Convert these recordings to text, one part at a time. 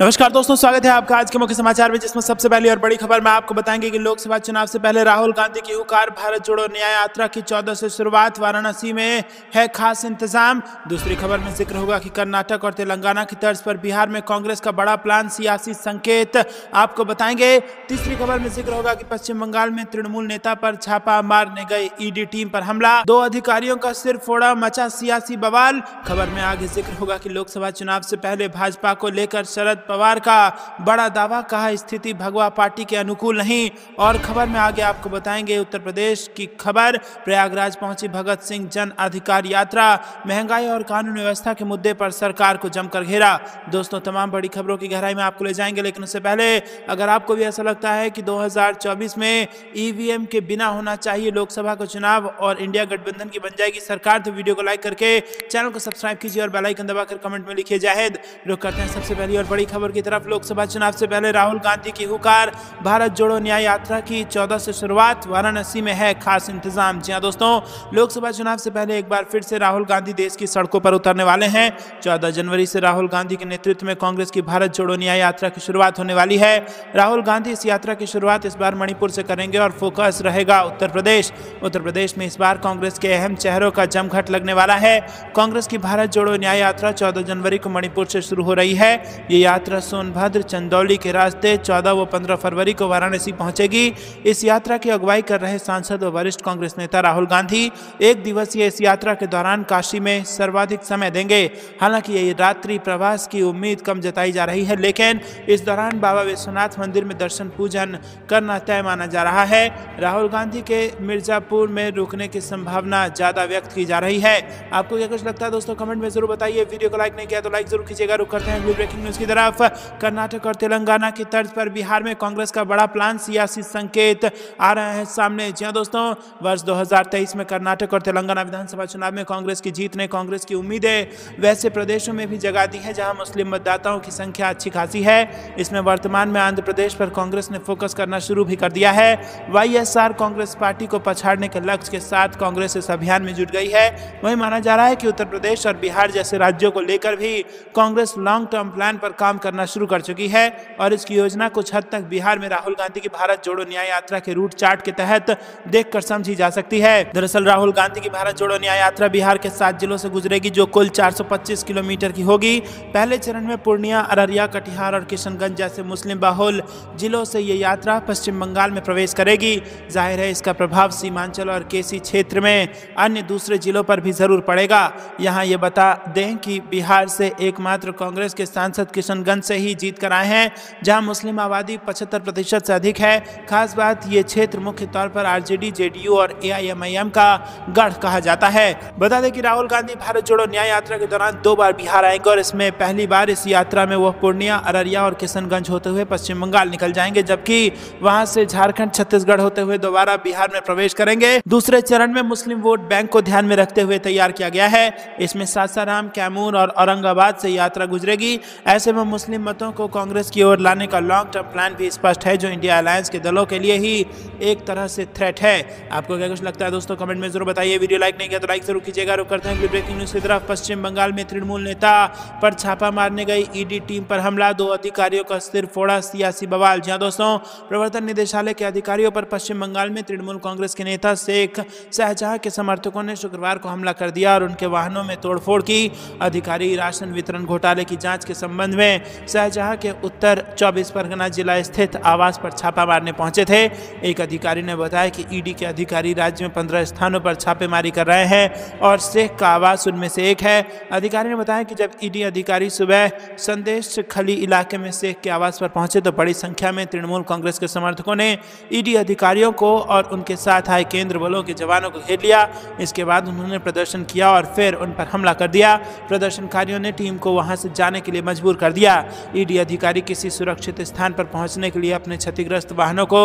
नमस्कार दोस्तों, स्वागत है आपका आज के मुख्य समाचार में, जिसमें सबसे पहली और बड़ी खबर में आपको बताएंगे कि लोकसभा चुनाव से पहले राहुल गांधी की हुकार भारत जोड़ो न्याय यात्रा की 14 से शुरुआत, वाराणसी में है खास इंतजाम। दूसरी खबर में जिक्र होगा कि कर्नाटक और तेलंगाना की तर्ज पर बिहार में कांग्रेस का बड़ा प्लान, सियासी संकेत आपको बताएंगे। तीसरी खबर में जिक्र होगा कि पश्चिम बंगाल में तृणमूल नेता पर छापा मारने गए ईडी टीम पर हमला, 2 अधिकारियों का सिर फोड़ा, मचा सियासी बवाल। खबर में आगे जिक्र होगा कि लोकसभा चुनाव से पहले भाजपा को लेकर शरद पवार का बड़ा दावा, कहा स्थिति भगवा पार्टी के अनुकूल नहीं। और खबर में आगे आपको बताएंगे उत्तर प्रदेश की खबर, प्रयागराज पहुंची भगत सिंह जन अधिकार यात्रा, महंगाई और कानून व्यवस्था के मुद्दे पर सरकार को जमकर घेरा। दोस्तों, तमाम बड़ी खबरों की गहराई में आपको ले जाएंगे, लेकिन उससे पहले अगर आपको भी ऐसा लगता है कि 2024 में ईवीएम के बिना होना चाहिए लोकसभा का चुनाव और इंडिया गठबंधन की बन जाएगी सरकार, तो वीडियो को लाइक करके चैनल को सब्सक्राइब कीजिए और बेल आइकन दबाकर कमेंट में लिखिए जय हिंद। रुक करते हैं सबसे पहली और बड़ी खबर की तरफ। लोकसभा चुनाव से पहले राहुल गांधी की हुकार, भारत जोड़ो न्याय यात्रा की 14 से शुरुआत, वाराणसी में है खास इंतजाम। जी हां दोस्तों, लोकसभा चुनाव से पहले एक बार फिर से राहुल गांधी देश की सड़कों पर उतरने वाले हैं। 14 जनवरी से राहुल गांधी के नेतृत्व में कांग्रेस की भारत जोड़ो न्याय यात्रा की शुरुआत होने वाली है। राहुल गांधी इस यात्रा की शुरुआत इस बार मणिपुर से करेंगे और फोकस रहेगा उत्तर प्रदेश। उत्तर प्रदेश में इस बार कांग्रेस के अहम चेहरों का जमघट लगने वाला है। कांग्रेस की भारत जोड़ो न्याय यात्रा 14 जनवरी को मणिपुर से शुरू हो रही है। ये यात्रा सोनभद्र चंदौली के रास्ते 14 व 15 फरवरी को वाराणसी पहुंचेगी। इस यात्रा की अगुवाई कर रहे सांसद व वरिष्ठ कांग्रेस नेता राहुल गांधी एक दिवसीय इस यात्रा के दौरान काशी में सर्वाधिक समय देंगे। हालांकि ये रात्रि प्रवास की उम्मीद कम जताई जा रही है, लेकिन इस दौरान बाबा विश्वनाथ मंदिर में दर्शन पूजन करना तय माना जा रहा है। राहुल गांधी के मिर्जापुर में रुकने की संभावना ज्यादा व्यक्त की जा रही है। आपको क्या कुछ लगता है दोस्तों, कमेंट में जरूर बताइए। वीडियो को लाइक नहीं किया तो लाइक जरूर कीजिएगा। रुक करते हैं ब्रेकिंग न्यूज की तरफ। कर्नाटक और तेलंगाना की तर्ज पर बिहार में कांग्रेस का बड़ा प्लान, सियासी संकेत आ रहे हैं सामने। जी हां दोस्तों, वर्ष 2023 में कर्नाटक और तेलंगाना विधानसभा चुनाव में कांग्रेस की जीत ने कांग्रेस की उम्मीदें वैसे प्रदेशों में भी जगा दी है जहां मुस्लिम मतदाताओं की संख्या अच्छी खासी है। इसमें वर्तमान में आंध्र प्रदेश पर कांग्रेस ने फोकस करना शुरू भी कर दिया है। वाईएसआर कांग्रेस पार्टी को पछाड़ने के लक्ष्य के साथ कांग्रेस इस अभियान में जुट गई है। वहीं माना जा रहा है कि उत्तर प्रदेश और बिहार जैसे राज्यों को लेकर भी कांग्रेस लॉन्ग टर्म प्लान पर काम करना शुरू कर चुकी है और इसकी योजना कुछ हद तक बिहार में राहुल गांधी की भारत जोड़ो न्याय यात्रा के रूट चार्ट के तहत देखकर समझी जा सकती है। दरअसल राहुल गांधी की भारत जोड़ो न्याय यात्रा बिहार के 7 जिलों से गुजरेगी, जो कुल 425 किलोमीटर की होगी। पहले चरण में पूर्णिया, अररिया, कटिहार और किशनगंज जैसे मुस्लिम बहुल जिलों से ये यात्रा पश्चिम बंगाल में प्रवेश करेगी। जाहिर है इसका प्रभाव सीमांचल और केसी क्षेत्र में अन्य दूसरे जिलों पर भी जरूर पड़ेगा। यहाँ ये बता दें कि बिहार से एकमात्र कांग्रेस के सांसद किशनगंज से ही जीत कर आए हैं, जहां मुस्लिम आबादी 75% से अधिक है। खास बात ये क्षेत्र मुख्य तौर पर आरजेडी, जेडीयू और एआईएमआईएम का गढ़ कहा जाता है। बता दें कि राहुल गांधी भारत जोड़ो न्याय यात्रा के दौरान 2 बार बिहार आएंगे और इसमें पहली बार इस यात्रा में वह पूर्णिया, अररिया और किशनगंज होते हुए पश्चिम बंगाल निकल जाएंगे, जबकि वहां से झारखंड, छत्तीसगढ़ होते हुए दोबारा बिहार में प्रवेश करेंगे। दूसरे चरण में मुस्लिम वोट बैंक को ध्यान में रखते हुए तैयार किया गया है। इसमें सासाराम, कैमूर और औरंगाबाद से यात्रा गुजरेगी। ऐसे में मुस्लिम मतों को कांग्रेस की ओर लाने का लॉन्ग टर्म प्लान भी स्पष्ट है, जो इंडिया अलायंस के दलों के लिए ही एक तरह से थ्रेट है। आपको क्या कुछ लगता है दोस्तों, कमेंट में जरूर बताइए। वीडियो लाइक नहीं किया तो लाइक जरूर कीजिएगा। रुक करते हैं ब्रेकिंग न्यूज की तरफ। पश्चिम बंगाल में तृणमूल नेता पर छापा मारने गई ईडी टीम पर हमला, 2 अधिकारियों का सिर फोड़ा, सियासी बवाल। जी हां दोस्तों, प्रवर्तन निदेशालय के अधिकारियों पर पश्चिम बंगाल में तृणमूल कांग्रेस के नेता शेख शाहजहां के समर्थकों ने शुक्रवार को हमला कर दिया और उनके वाहनों में तोड़फोड़ की। अधिकारी राशन वितरण घोटाले की जांच के संबंध में शाहजहां के उत्तर 24 परगना जिला स्थित आवास पर छापा मारने पहुंचे थे। एक अधिकारी ने बताया कि ईडी के अधिकारी राज्य में 15 स्थानों पर छापेमारी कर रहे हैं और शेख का आवास उनमें से एक है। अधिकारी ने बताया कि जब ईडी अधिकारी सुबह संदेश खली इलाके में शेख के आवास पर पहुंचे तो बड़ी संख्या में तृणमूल कांग्रेस के समर्थकों ने ईडी अधिकारियों को और उनके साथ आए केंद्र बलों के जवानों को घेर लिया। इसके बाद उन्होंने प्रदर्शन किया और फिर उन पर हमला कर दिया। प्रदर्शनकारियों ने टीम को वहां से जाने के लिए मजबूर कर दिया। ईडी अधिकारी किसी सुरक्षित स्थान पर पहुंचने के लिए अपने क्षतिग्रस्त वाहनों को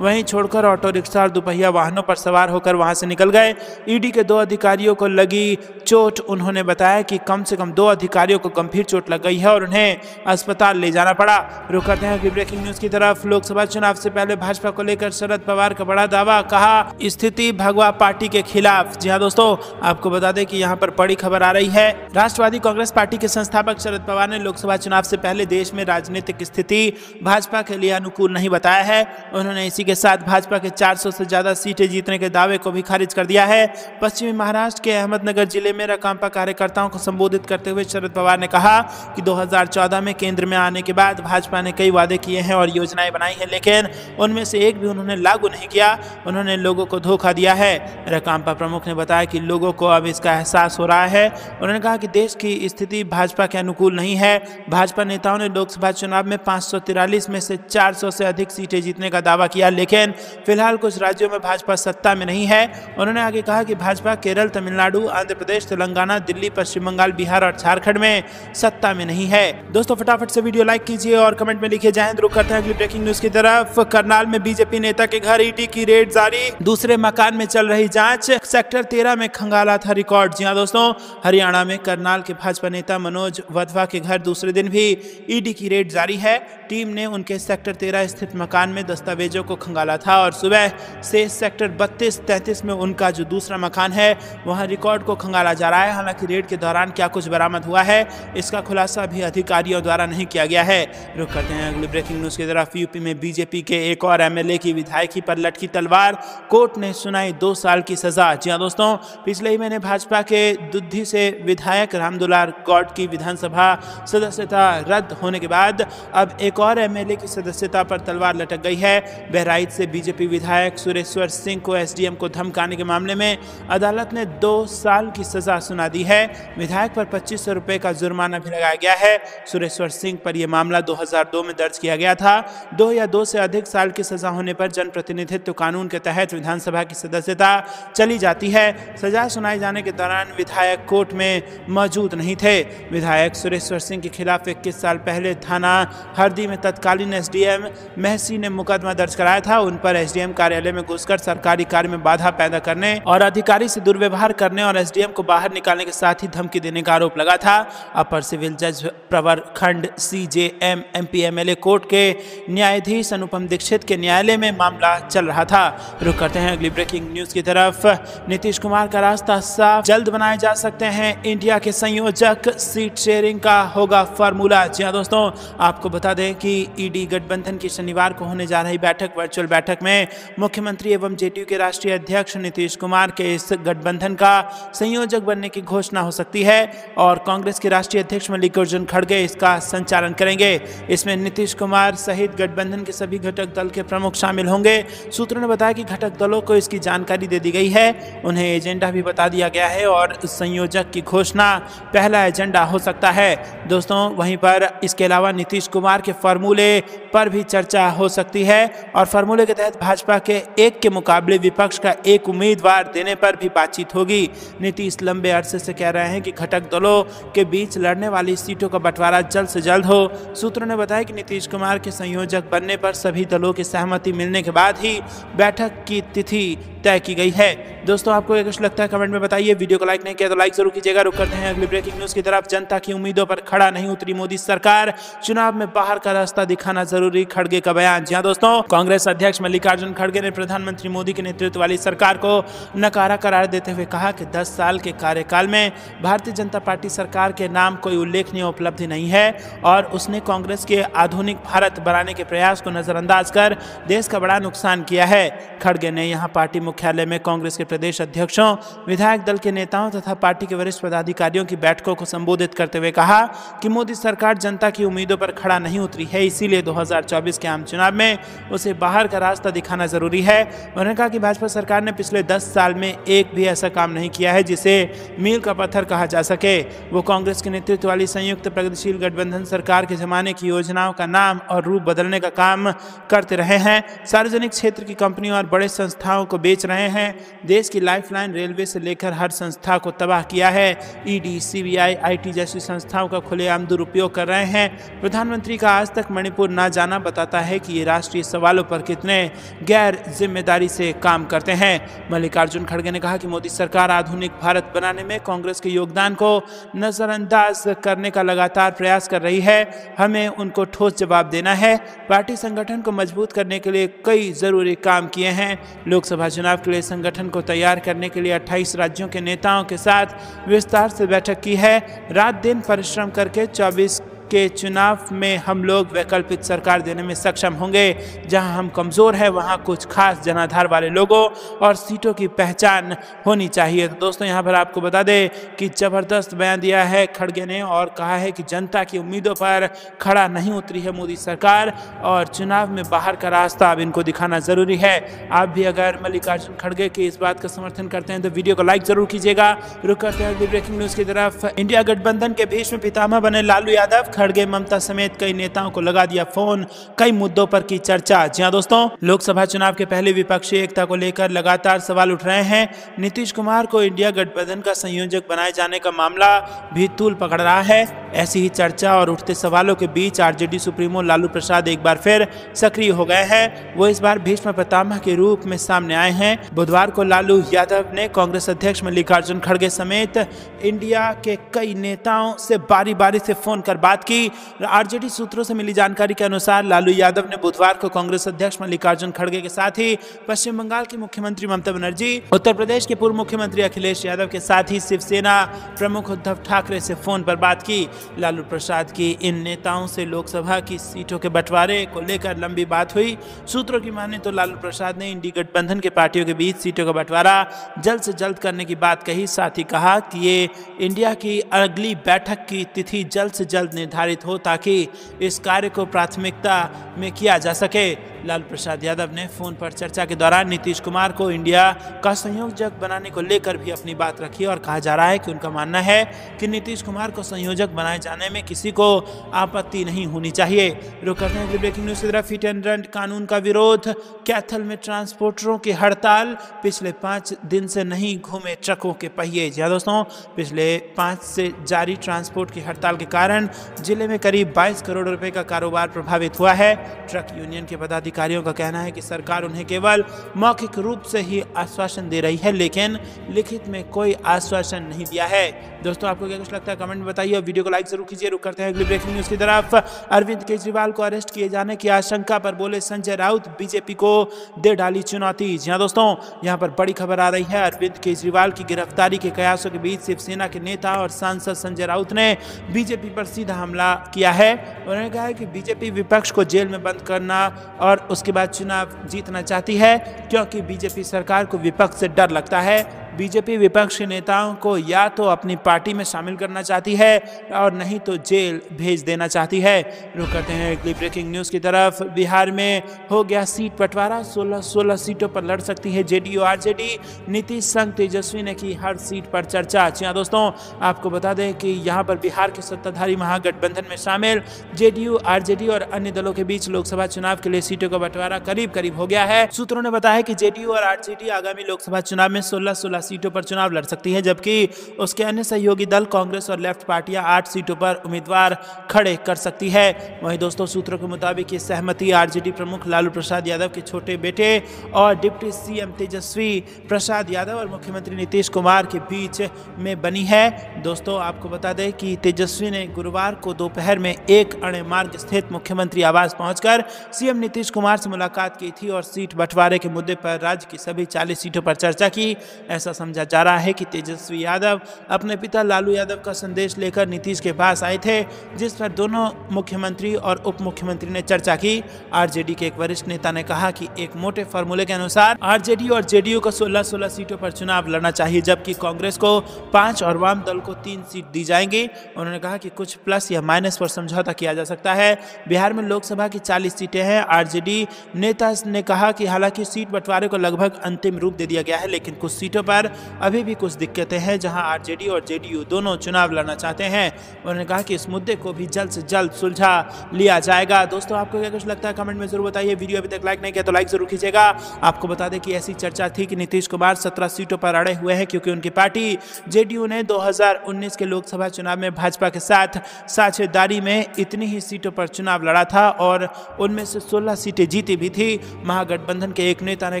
वहीं छोड़कर ऑटो रिक्शा और दुपहिया वाहनों पर सवार होकर वहां से निकल गए। ईडी के 2 अधिकारियों को लगी चोट। उन्होंने बताया कि कम से कम 2 अधिकारियों को गंभीर चोट लग गई है और उन्हें अस्पताल ले जाना पड़ा। रुक करते हैं ब्रेकिंग न्यूज की तरफ। लोकसभा चुनाव से पहले भाजपा को लेकर शरद पवार का बड़ा दावा, कहा स्थिति भगवा पार्टी के खिलाफ। जी हां दोस्तों, आपको बता दें कि यहाँ पर बड़ी खबर आ रही है। राष्ट्रवादी कांग्रेस पार्टी के संस्थापक शरद पवार ने लोकसभा चुनाव से पहले देश में राजनीतिक स्थिति भाजपा के लिए अनुकूल नहीं बताया है। उन्होंने इसी के साथ भाजपा के 400 से ज्यादा सीटें जीतने के दावे को भी खारिज कर दिया है। पश्चिमी महाराष्ट्र के अहमदनगर जिले में राकांपा कार्यकर्ताओं को संबोधित करते हुए शरद पवार ने कहा कि 2014 में केंद्र में आने के बाद भाजपा ने कई वादे किए हैं और योजनाएं बनाई हैं, लेकिन उनमें से एक भी उन्होंने लागू नहीं किया। उन्होंने लोगों को धोखा दिया है। राकांपा प्रमुख ने बताया कि लोगों को अब इसका एहसास हो रहा है। उन्होंने कहा कि देश की स्थिति भाजपा के अनुकूल नहीं है। भाजपा नेताओं ने लोकसभा चुनाव में 543 में से 400 से अधिक सीटें जीतने का दावा किया, लेकिन फिलहाल कुछ राज्यों में भाजपा सत्ता में नहीं है। उन्होंने आगे कहा कि भाजपा केरल, तमिलनाडु, आंध्र प्रदेश, तेलंगाना, दिल्ली, पश्चिम बंगाल, बिहार और झारखंड में सत्ता में नहीं है। दोस्तों फटाफट से वीडियो लाइक कीजिए और कमेंट में लिखिए जय हिंद। रुक करते हैं अगली ब्रेकिंग न्यूज की तरफ। करनाल में बीजेपी नेता के घर ईडी की रेड जारी, दूसरे मकान में चल रही जांच, सेक्टर 13 में खंगाला था रिकॉर्ड। जी हां दोस्तों, हरियाणा में करनाल के भाजपा नेता मनोज वधवा के घर दूसरे दिन भी ईडी की रेड जारी है। टीम ने उनके सेक्टर 13 स्थित मकान में दस्तावेजों को खंगाला था और सुबह से सेक्टर 32-33 में उनका जो दूसरा मकान है वहां रिकॉर्ड को खंगाला जा रहा है। हालांकि रेड के दौरान क्या कुछ बरामद हुआ है इसका खुलासा भी अधिकारियों द्वारा नहीं किया गया है। रुक करते हैं अगली ब्रेकिंग न्यूज की तरफ। यूपी में बीजेपी के एक और एमएलए की विधायकी पर लटकी तलवार, कोर्ट ने सुनाई 2 साल की सजा। जी हां दोस्तों, पिछले ही महीने भाजपा के दुद्धी से विधायक रामदुलार गौड की विधानसभा सदस्यता रद्द होने के बाद अब एक और एमएलए की सदस्यता पर तलवार लटक गई है। बहराइच से बीजेपी विधायक सुरेश्वर सिंह को एसडीएम को धमकाने के मामले में अदालत ने 2 साल की सजा सुना दी है। विधायक पर 2500 रुपए का जुर्माना भी लगाया गया है। सुरेश्वर सिंह पर यह मामला 2002 में दर्ज किया गया था। 2 या 2 से अधिक साल की सजा होने पर जनप्रतिनिधित्व कानून के तहत विधानसभा की सदस्यता चली जाती है। सजा सुनाए जाने के दौरान विधायक कोर्ट में मौजूद नहीं थे। विधायक सुरेश्वर सिंह के खिलाफ 21 साल पहले थाना हरदी में तत्कालीन एसडीएम महसी ने मुकदमा दर्ज कराया था। उन पर एसडीएम कार्यालय में घुसकर सरकारी कार्य में बाधा पैदा करने और अधिकारी से दुर्व्यवहार करने और एसडीएम को बाहर निकालने के साथ ही धमकी देने का आरोप लगा था। अपर सिविल जज प्रवरखंड सीजेएम एमपी एमएलए कोर्ट के न्यायाधीश अनुपम दीक्षित के न्यायालय में मामला चल रहा था। रुक करते हैं अगली ब्रेकिंग न्यूज की तरफ। नीतीश कुमार का रास्ता साफ, जल्द बनाए जा सकते हैं इंडिया के संयोजक, सीट शेयरिंग का होगा फार्मूला। जी हां दोस्तों, आपको बता दें कि ईडी गठबंधन की शनिवार को होने जा रही बैठक, वर्चुअल बैठक में मुख्यमंत्री एवं जेडीयू के राष्ट्रीय अध्यक्ष नीतीश कुमार के इस गठबंधन का संयोजक बनने की घोषणा हो सकती है और कांग्रेस के राष्ट्रीय अध्यक्ष मल्लिकार्जुन खड़गे इसका संचालन करेंगे। इसमें नीतीश कुमार सहित गठबंधन के सभी घटक दल के प्रमुख शामिल होंगे। सूत्रों ने बताया कि घटक दलों को इसकी जानकारी दे दी गई है, उन्हें एजेंडा भी बता दिया गया है और संयोजक की घोषणा पहला एजेंडा हो सकता है। दोस्तों वहीं पर इसके अलावा नीतीश कुमार के फार्मूले पर भी चर्चा हो सकती है और फार्मूले के तहत भाजपा के एक के मुकाबले विपक्ष का एक उम्मीदवार देने पर भी बातचीत होगी। नीतीश लंबे अरसे से कह रहे हैं कि घटक दलों के बीच लड़ने वाली सीटों का बंटवारा जल्द से जल्द हो। सूत्रों ने बताया कि नीतीश कुमार के संयोजक बनने पर सभी दलों की सहमति मिलने के बाद ही बैठक की तिथि तय की गई है। दोस्तों आपको क्या कुछ लगता है कमेंट में बताइए। वीडियो को लाइक नहीं किया तो लाइक जरूर कीजिएगा। रुक करते हैं अगली ब्रेकिंग न्यूज की तरफ। जनता की उम्मीदों पर खड़ा नहीं उतरी मोदी सरकार, चुनाव में बाहर का रास्ता दिखाना जरूरी, खड़गे का बयान। जी हां दोस्तों, कांग्रेस अध्यक्ष मल्लिकार्जुन खड़गे ने प्रधानमंत्री मोदी के नेतृत्व वाली सरकार को नकारा करार देते हुए कहा कि 10 साल के कार्यकाल में भारतीय जनता पार्टी सरकार के नाम कोई उल्लेखनीय उपलब्धि नहीं है और उसने कांग्रेस के आधुनिक भारत बनाने के प्रयास को नजरअंदाज कर देश का बड़ा नुकसान किया है। खड़गे ने यहां पार्टी मुख्यालय में कांग्रेस के प्रदेश अध्यक्षों, विधायक दल के नेताओं तथा पार्टी के वरिष्ठ पदाधिकारियों की बैठकों को संबोधित करते हुए कहा कि मोदी सरकार जनता की उम्मीदों पर खड़ा नहीं उतरी है, इसीलिए 2024 के आम चुनाव में उसे बाहर का रास्ता दिखाना जरूरी है। उन्होंने कहा कि भाजपा सरकार ने पिछले 10 साल में एक भी ऐसा काम नहीं किया है जिसे मील का पत्थर कहा जा सके। वो कांग्रेस के नेतृत्व वाली संयुक्त प्रगतिशील गठबंधन सरकार के जमाने की योजनाओं का नाम और रूप बदलने का काम करते रहे हैं। सार्वजनिक क्षेत्र की कंपनियों और बड़े संस्थाओं को बेच रहे हैं। देश की लाइफलाइन रेलवे से लेकर हर संस्था को तबाह किया है। ईडी, सीबीआई, आईटी जैसी संस्थाओं का खुलेआम दुरुपयोग कर रहे हैं। प्रधानमंत्री का आज तक मणिपुर ना जाना बताता है कि ये राष्ट्रीय सवालों पर कितने गैर जिम्मेदारी से काम करते हैं। मल्लिकार्जुन खड़गे ने कहा कि मोदी सरकार आधुनिक भारत बनाने में कांग्रेस के योगदान को नजरअंदाज करने का लगातार प्रयास कर रही है। हमें उनको ठोस जवाब देना है। पार्टी संगठन को मजबूत करने के लिए कई जरूरी काम किए हैं। लोकसभा चुनाव के लिए संगठन को तैयार करने के लिए 28 राज्यों के नेताओं के साथ विस्तार से बैठक की है। रात दिन परिश्रम करके 24 के चुनाव में हम लोग वैकल्पिक सरकार देने में सक्षम होंगे। जहां हम कमज़ोर हैं वहां कुछ खास जनाधार वाले लोगों और सीटों की पहचान होनी चाहिए। तो दोस्तों यहाँ पर आपको बता दें कि ज़बरदस्त बयान दिया है खड़गे ने और कहा है कि जनता की उम्मीदों पर खड़ा नहीं उतरी है मोदी सरकार और चुनाव में बाहर का रास्ता अब इनको दिखाना ज़रूरी है। आप भी अगर मल्लिकार्जुन खड़गे की इस बात का समर्थन करते हैं तो वीडियो को लाइक जरूर कीजिएगा। रुक करते हैं अगली ब्रेकिंग न्यूज़ की तरफ। इंडिया गठबंधन के भीष्म पितामह बने लालू यादव, खड़गे ममता समेत कई नेताओं को लगा दिया फोन, कई मुद्दों पर की चर्चा। जी हां दोस्तों, लोकसभा चुनाव के पहले विपक्षी एकता को लेकर लगातार सवाल उठ रहे हैं। नीतीश कुमार को इंडिया गठबंधन का संयोजक बनाए जाने का मामला भी तूल पकड़ रहा है। ऐसी ही चर्चा और उठते सवालों के बीच आरजेडी सुप्रीमो लालू प्रसाद एक बार फिर सक्रिय हो गए हैं। वो इस बार भीष्म पितामह के रूप में सामने आए हैं। बुधवार को लालू यादव ने कांग्रेस अध्यक्ष मल्लिकार्जुन खड़गे समेत इंडिया के कई नेताओं से बारी बारी से फोन कर बात की। आरजेडी सूत्रों से मिली जानकारी के अनुसार लालू यादव ने बुधवार को कांग्रेस अध्यक्ष मल्लिकार्जुन खड़गे के साथ ही पश्चिम बंगाल की मुख्यमंत्री ममता बनर्जी, उत्तर प्रदेश के पूर्व मुख्यमंत्री अखिलेश यादव के साथ ही शिवसेना प्रमुख उद्धव ठाकरे से फोन पर बात की। लालू प्रसाद की इन नेताओं से लोकसभा की सीटों के बंटवारे को लेकर लंबी बात हुई। सूत्रों की माने तो लालू प्रसाद ने इंडी गठबंधन के पार्टियों के बीच सीटों का बंटवारा जल्द से जल्द करने की बात कही। साथ ही कहा कि ये इंडिया की अगली बैठक की तिथि जल्द से जल्द निर्धारित हो ताकि इस कार्य को प्राथमिकता में किया जा सके। लालू प्रसाद यादव ने फोन पर चर्चा के दौरान नीतीश कुमार को इंडिया का संयोजक बनाने को लेकर भी अपनी बात रखी और कहा जा रहा है कि उनका मानना है कि नीतीश कुमार को संयोजक बनाए जाने में किसी को आपत्ति नहीं होनी चाहिए। रुक करते हैं ब्रेकिंग न्यूज़ की तरफ। हिट एंड रन कानून का विरोध, कैथल में ट्रांसपोर्टरों की हड़ताल, पिछले 5 दिन से नहीं घूमे ट्रकों के पहिए। जी हां दोस्तों, पिछले 5 से जारी ट्रांसपोर्ट की हड़ताल के कारण जिले में करीब 22 करोड़ रुपए का कारोबार प्रभावित हुआ है। ट्रक यूनियन के अधिकारियों का कहना है कि सरकार उन्हें केवल मौखिक रूप से ही आश्वासन दे रही है लेकिन लिखित में कोई आश्वासन नहीं दिया है। दोस्तों आपको क्या कुछ लगता है कमेंट में बताइए और वीडियो को लाइक जरूर कीजिए। रुक करते हैं अगली ब्रेकिंग न्यूज़ की तरफ। अरविंद केजरीवाल को अरेस्ट किए जाने की आशंका पर बोले संजय राउत, बीजेपी को दे डाली चुनौती। जी हां दोस्तों, यहां पर बड़ी खबर आ रही है। अरविंद केजरीवाल की गिरफ्तारी के कयासों के बीच शिवसेना के नेता और सांसद संजय राउत ने बीजेपी पर सीधा हमला किया है। उन्होंने कहा है कि बीजेपी विपक्ष को जेल में बंद करना और उसके बाद चुनाव जीतना चाहती है क्योंकि बीजेपी सरकार को विपक्ष से डर लगता है। बीजेपी विपक्ष के नेताओं को या तो अपनी पार्टी में शामिल करना चाहती है और नहीं तो जेल भेज देना चाहती है। रुक करते हैं अगली ब्रेकिंग न्यूज़ की तरफ। बिहार में हो गया सीट बंटवारा, 16 सीटों पर लड़ सकती है जेडीयू आरजेडी। नीतीश संग तेजस्वी ने की हर सीट पर चर्चा। जी हां दोस्तों, आपको बता दें कि यहाँ पर बिहार के सत्ताधारी महागठबंधन में शामिल जेडीयू आरजेडी और अन्य दलों के बीच लोकसभा चुनाव के लिए सीटों का बंटवारा करीब करीब हो गया है। सूत्रों ने बताया कि जेडीयू और आरजेडी आगामी लोकसभा चुनाव में 16 सीटों पर चुनाव लड़ सकती है, जबकि उसके अन्य सहयोगी दल कांग्रेस और लेफ्ट पार्टियां 8 सीटों पर उम्मीदवार खड़े कर सकती है। वहीं दोस्तों सूत्रों के मुताबिक ये सहमति आरजेडी प्रमुख लालू प्रसाद यादव के छोटे बेटे और डिप्टी सीएम तेजस्वी प्रसाद यादव और मुख्यमंत्री नीतीश कुमार के बीच में बनी है। दोस्तों आपको बता दें कि तेजस्वी ने गुरुवार को दोपहर में एक अणे मार्ग स्थित मुख्यमंत्री आवास पहुंचकर सीएम नीतीश कुमार से मुलाकात की थी और सीट बंटवारे के मुद्दे पर राज्य की सभी 40 सीटों पर चर्चा की। ऐसा समझा जा रहा है कि तेजस्वी यादव अपने पिता लालू यादव का संदेश लेकर नीतीश के पास आए थे, जिस पर दोनों मुख्यमंत्री और उप मुख्यमंत्री ने चर्चा की। आरजेडी के एक वरिष्ठ नेता ने कहा कि एक मोटे फार्मूले के अनुसार आरजेडी और जेडीयू को 16 सीटों पर चुनाव लड़ना चाहिए, जबकि कांग्रेस को 5 और वाम दल को 3 सीट दी जाएंगी। उन्होंने कहा कि कुछ प्लस या माइनस पर समझौता किया जा सकता है। बिहार में लोकसभा की 40 सीटें हैं। आरजेडी नेता ने कहा कि हालांकि सीट बंटवारे को लगभग अंतिम रूप दे दिया गया है, लेकिन कुछ सीटों पर अभी भी कुछ दिक्कतें हैं जहां आरजेडी और जेडीयू दोनों चुनाव लड़ना चाहते हैं। उन्होंने कहा कि इस मुद्दे को भी जल्द से जल्द सुलझा लिया जाएगा। दोस्तों आपको क्या कुछ लगता है कमेंट में जरूर बताइए। वीडियो अभी तक लाइक नहीं किया तो लाइक जरूर कीजिएगा। आपको बता दें कि ऐसी चर्चा थी कि नीतीश कुमार 17 सीटों पर अड़े हुए हैं क्योंकि उनकी पार्टी जेडीयू ने 2019 के लोकसभा चुनाव में भाजपा के साथ साझेदारी में इतनी ही सीटों पर चुनाव लड़ा था और उनमें से 16 सीटें जीती भी थी। महागठबंधन के एक नेता ने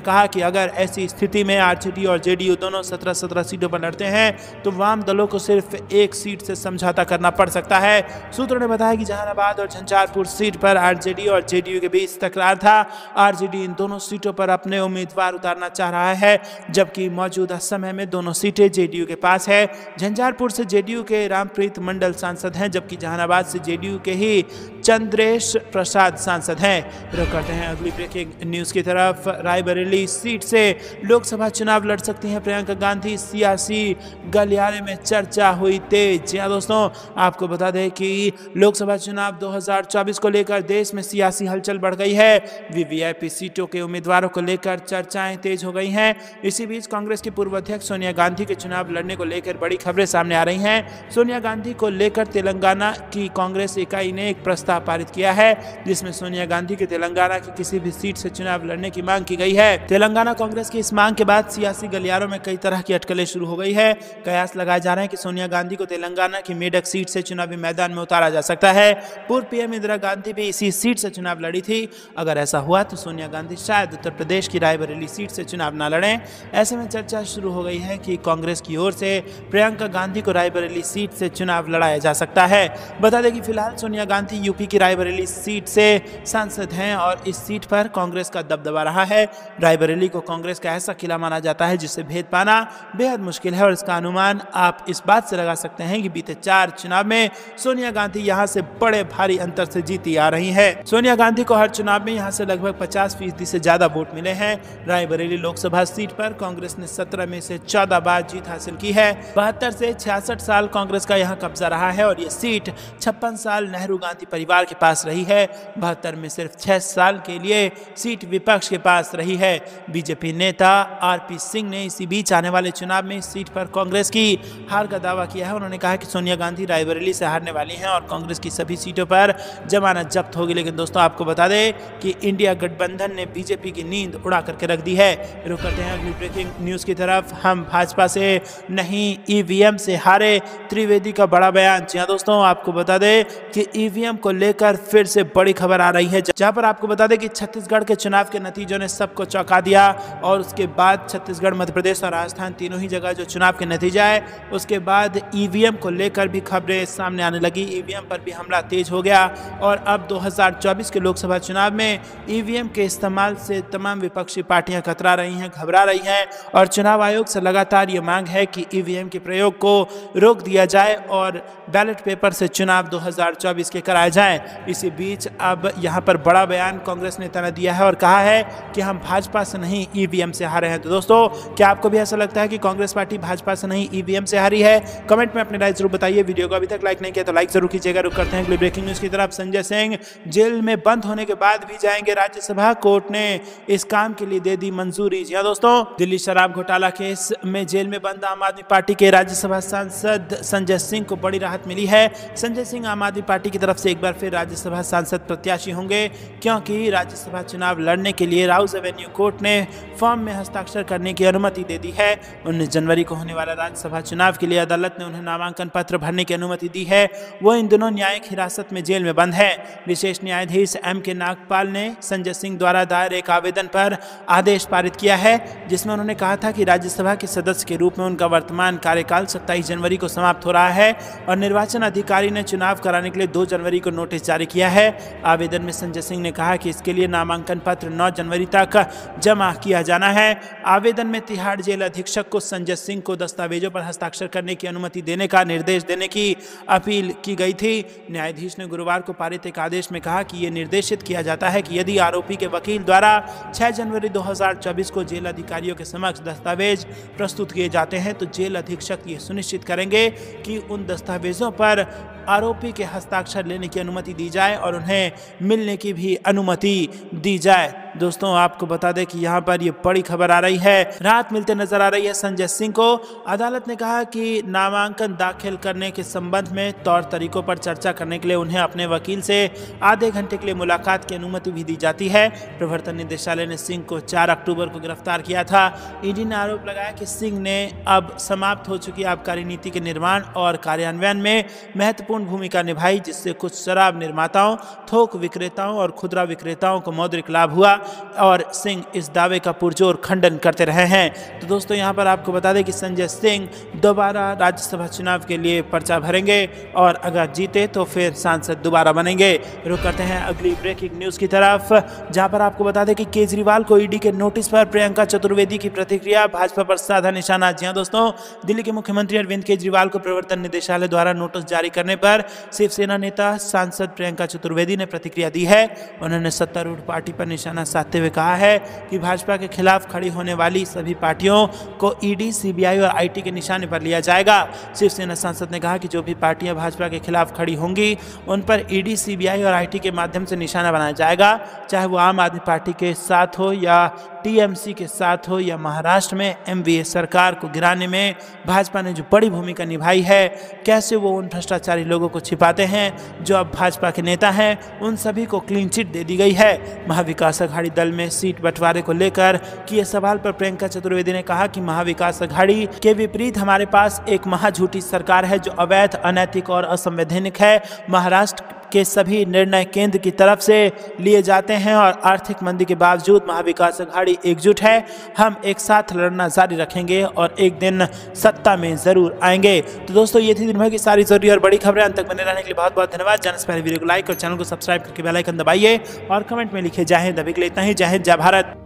कहा कि अगर ऐसी स्थिति में आरजेडी और जेडीयू दोनों दोनों 17-17 सीटों पर लड़ते हैं तो वाम दलों को सिर्फ एक सीट से समझौता करना पड़ सकता है। सूत्रों ने बताया कि जहानाबाद और झंझारपुर सीट पर आरजेडी और जेडीयू के बीच तकरार था। आरजेडी इन दोनों सीटों पर अपने उम्मीदवार उतारना चाह रहा है, जबकि मौजूदा समय में दोनों सीटें जेडीयू के पास है। झंझारपुर से जेडीयू के रामप्रीत मंडल सांसद हैं, जबकि जहानाबाद से जेडीयू के ही चंद्रेश प्रसाद सांसद हैं। रुक करते हैं अगली ब्रेकिंग न्यूज की तरफ। रायबरेली सीट से लोकसभा चुनाव लड़ सकती हैं प्रियंका गांधी, सियासी गलियारे में चर्चा हुई तेज। जी हाँ दोस्तों, आपको बता दें कि लोकसभा चुनाव 2024 को लेकर देश में सियासी हलचल बढ़ गई है। वीवीआईपी सीटों के उम्मीदवारों को लेकर चर्चाएं तेज हो गई हैं। इसी बीच कांग्रेस की पूर्व अध्यक्ष सोनिया गांधी के चुनाव लड़ने को लेकर बड़ी खबरें सामने आ रही हैं। सोनिया गांधी को लेकर तेलंगाना की कांग्रेस इकाई ने एक प्रस्ताव पारित किया है, जिसमें सोनिया गांधी के तेलंगाना की किसी भी सीट से चुनाव लड़ने की मांग की गई है। तेलंगाना कांग्रेस की इस मांग के बाद सियासी गलियारों में कई तरह की अटकलें शुरू हो गई है। कयास लगाए जा रहे हैं कि सोनिया गांधी को तेलंगाना की मेडक सीट से चुनावी मैदान में उतारा जा सकता है। पूर्व पीएम इंदिरा गांधी भी इसी सीट से चुनाव लड़ी थी। अगर ऐसा हुआ तो सोनिया गांधी शायद उत्तर प्रदेश की रायबरेली सीट से चुनाव न लड़ें। ऐसे में चर्चा शुरू हो गई है कि कांग्रेस की ओर से प्रियंका गांधी को रायबरेली सीट से चुनाव लड़ाया जा सकता है। बता दें कि फिलहाल सोनिया गांधी यूपी की रायबरेली सीट से सांसद हैं और इस सीट पर कांग्रेस का दबदबा रहा है। रायबरेली को कांग्रेस का ऐसा किला माना जाता है जिसे भेद पाना बेहद मुश्किल है और इसका अनुमान आप इस बात से लगा सकते हैं कि बीते 4 चुनाव में सोनिया गांधी यहां से बड़े भारी अंतर से जीती आ रही है। सोनिया गांधी को हर चुनाव में यहां से लगभग 50% से ज्यादा वोट मिले हैं। रायबरेली लोकसभा सीट पर कांग्रेस ने 17 में से 14 बार जीत हासिल की है। 72 से 66 साल कांग्रेस का यहां कब्जा रहा है और ये सीट 56 साल नेहरू गांधी परिवार के पास रही है। 72 में सिर्फ 6 साल के लिए सीट विपक्ष के पास रही है। बीजेपी नेता आरपी सिंह ने इसी बीच आने वाले चुनाव में इस सीट पर कांग्रेस की हार का दावा किया है। उन्होंने कहा कि सोनिया गांधी रायबरेली से हारने वाली हैं और कांग्रेस की सभी सीटों पर जमानत जब्त होगी। लेकिन दोस्तों, आपको बता दें कि इंडिया गठबंधन ने बीजेपी की नींद उड़ा करके रख दी है। रुक करते हैं अगली ब्रेकिंग न्यूज की तरफ। हम भाजपा से नहीं ईवीएम से हारे, त्रिवेदी का बड़ा बयान। जी हाँ दोस्तों, आपको बता दें कि ईवीएम को लेकर फिर से बड़ी खबर आ रही है, जहां पर आपको बता दें कि छत्तीसगढ़ के चुनाव के नतीजों ने सबको चौंका दिया और उसके बाद छत्तीसगढ़, मध्य प्रदेश और राजस्थान तीनों ही जगह जो चुनाव के नतीजा है उसके बाद ईवीएम को लेकर भी खबरें सामने आने लगी। ईवीएम पर भी हमला तेज हो गया और अब 2024 के लोकसभा चुनाव में ईवीएम के इस्तेमाल से तमाम विपक्षी पार्टियां कतरा रही हैं, घबरा रही हैं और चुनाव आयोग से लगातार ये मांग है कि ईवीएम के प्रयोग को रोक दिया जाए और बैलेट पेपर से चुनाव 2024 के कराए जाएं। इसी बीच अब यहाँ पर बड़ा बयान कांग्रेस नेता ने दिया है और कहा है कि हम भाजपा से नहीं ईवीएम से हारे हैं। तो दोस्तों, क्या आपको भी ऐसा लगता है कि कांग्रेस पार्टी भाजपा से नहीं ईवीएम से हारी है? कमेंट में अपनी राय जरूर बताइए। वीडियो को अभी तक लाइक नहीं किया तो लाइक जरूर कीजिएगा। रुक करते हैं अगली ब्रेकिंग न्यूज की तरफ। संजय सिंह जेल में बंद होने के बाद भी जाएंगे राज्यसभा, कोर्ट ने इस काम के लिए दे दी मंजूरी। जी हाँ दोस्तों, दिल्ली शराब घोटाला केस में जेल में बंद आम आदमी पार्टी के राज्यसभा सांसद संजय सिंह को बड़ी राहत मिली है। संजय सिंह आम आदमी पार्टी की तरफ से एक बार फिर राज्यसभा सांसद प्रत्याशी होंगे, क्योंकि राज्यसभा चुनाव लड़ने के लिए राउज एवेन्यू कोर्ट ने फॉर्म में हस्ताक्षर करने की अनुमति दे दी है। 19 जनवरी को होने वाला राज्यसभा चुनाव के लिए अदालत ने उन्हें नामांकन पत्र भरने की अनुमति दी है। वो इन दिनों न्यायिक हिरासत में जेल में बंद है। विशेष न्यायाधीश M.K. नागपाल ने संजय सिंह द्वारा दायर एक आवेदन पर आदेश पारित किया है, जिसमें उन्होंने कहा था कि राज्यसभा के सदस्य के रूप में उनका वर्तमान कार्यकाल 27 जनवरी को समाप्त हो रहा है और निर्वाचन अधिकारी ने चुनाव कराने के लिए 2 जनवरी को नोटिस जारी किया है। आवेदन में संजय सिंह ने कहा कि इसके लिए नामांकन पत्र 9 जनवरी तक जमा किया जाना है। आवेदन में तिहाड़ जेल अधीक्षक को संजय सिंह को दस्तावेजों पर हस्ताक्षर करने की अनुमति देने का निर्देश देने की अपील की गई थी। न्यायाधीश ने गुरुवार को पारित एक आदेश में कहा कि यह निर्देशित किया जाता है कि यदि आरोपी के वकील द्वारा 6 जनवरी 2024 को जेल अधिकारियों के समक्ष दस्तावेज प्रस्तुत किए जाते हैं तो जेल अधीक्षक ये सुनिश्चित करेंगे कि उन दस्तावेजों पर आरोपी के हस्ताक्षर लेने की अनुमति दी जाए और उन्हें मिलने की भी अनुमति दी जाए। दोस्तों, आपको बता दें कि यहाँ पर ये बड़ी खबर आ रही है, राहत मिलते नजर आ रही है संजय सिंह को। अदालत ने कहा कि नामांकन दाखिल करने के संबंध में तौर तरीकों पर चर्चा करने के लिए उन्हें अपने वकील से आधे घंटे के लिए मुलाकात की अनुमति भी दी जाती है। प्रवर्तन निदेशालय ने सिंह को 4 अक्टूबर को गिरफ्तार किया था। ईडी ने आरोप लगाया कि सिंह ने अब समाप्त हो चुकी आबकारी नीति के निर्माण और कार्यान्वयन में महत्वपूर्ण भूमिका निभाई, जिससे कुछ शराब निर्माताओं, थोक विक्रेताओं और खुदरा विक्रेताओं को मौद्रिक लाभ हुआ। और सिंह इस दावे का पुरजोर खंडन करते रहे हैं। तो दोस्तों यहाँ पर आपको बता दें कि संजय सिंह दोबारा राज्यसभा चुनाव के लिए पर्चा भरेंगे और अगर जीते तो फिर सांसद दोबारा बनेंगे। रुक करते हैं अगली ब्रेकिंग न्यूज़ की तरफ, जहां पर आपको बता दें कि केजरीवाल को ईडी के नोटिस पर प्रियंका चतुर्वेदी की प्रतिक्रिया, भाजपा पर साधा निशाना। जी हां दोस्तों, दिल्ली के मुख्यमंत्री अरविंद केजरीवाल को प्रवर्तन निदेशालय द्वारा नोटिस जारी करने पर शिवसेना नेता सांसद प्रियंका चतुर्वेदी ने प्रतिक्रिया दी है। उन्होंने सत्तारूढ़ पार्टी पर निशाना साधते हुए कहा है कि भाजपा के खिलाफ खड़ी होने वाली सभी पार्टियों को ईडी, सीबीआई और आईटी के निशाने पर लिया जाएगा। शिवसेना सांसद ने कहा कि जो भी पार्टियां भाजपा के खिलाफ खड़ी होंगी उन पर ईडी, सीबीआई और आईटी के माध्यम से निशाना बनाया जाएगा, चाहे वो आम आदमी पार्टी के साथ हो या टीएमसी के साथ हो या महाराष्ट्र में एमवीए सरकार को गिराने में भाजपा ने जो बड़ी भूमिका निभाई है, कैसे वो उन भ्रष्टाचारी लोगों को छिपाते हैं जो अब भाजपा के नेता हैं, उन सभी को क्लीन चिट दे दी गई है। महाविकास अघाड़ी दल में सीट बंटवारे को लेकर किए सवाल पर प्रियंका चतुर्वेदी ने कहा कि महाविकास अघाड़ी के विपरीत हमारे पास एक महाझूठी सरकार है जो अवैध, अनैतिक और असंवैधानिक है। महाराष्ट्र के सभी निर्णय केंद्र की तरफ से लिए जाते हैं और आर्थिक मंदी के बावजूद महाविकास अघाड़ी एकजुट है। हम एक साथ लड़ना जारी रखेंगे और एक दिन सत्ता में जरूर आएंगे। तो दोस्तों ये थी दिन भर की सारी जरूरी और बड़ी खबरें। अंत तक बने रहने के लिए बहुत बहुत धन्यवाद। जाने से पहले वीडियो को लाइक और चैनल को सब्सक्राइब करके बेल आइकन दबाइए और कमेंट में लिखे जय हिंद। अभी के लिए इतना ही। जय हिंद, जय भारत।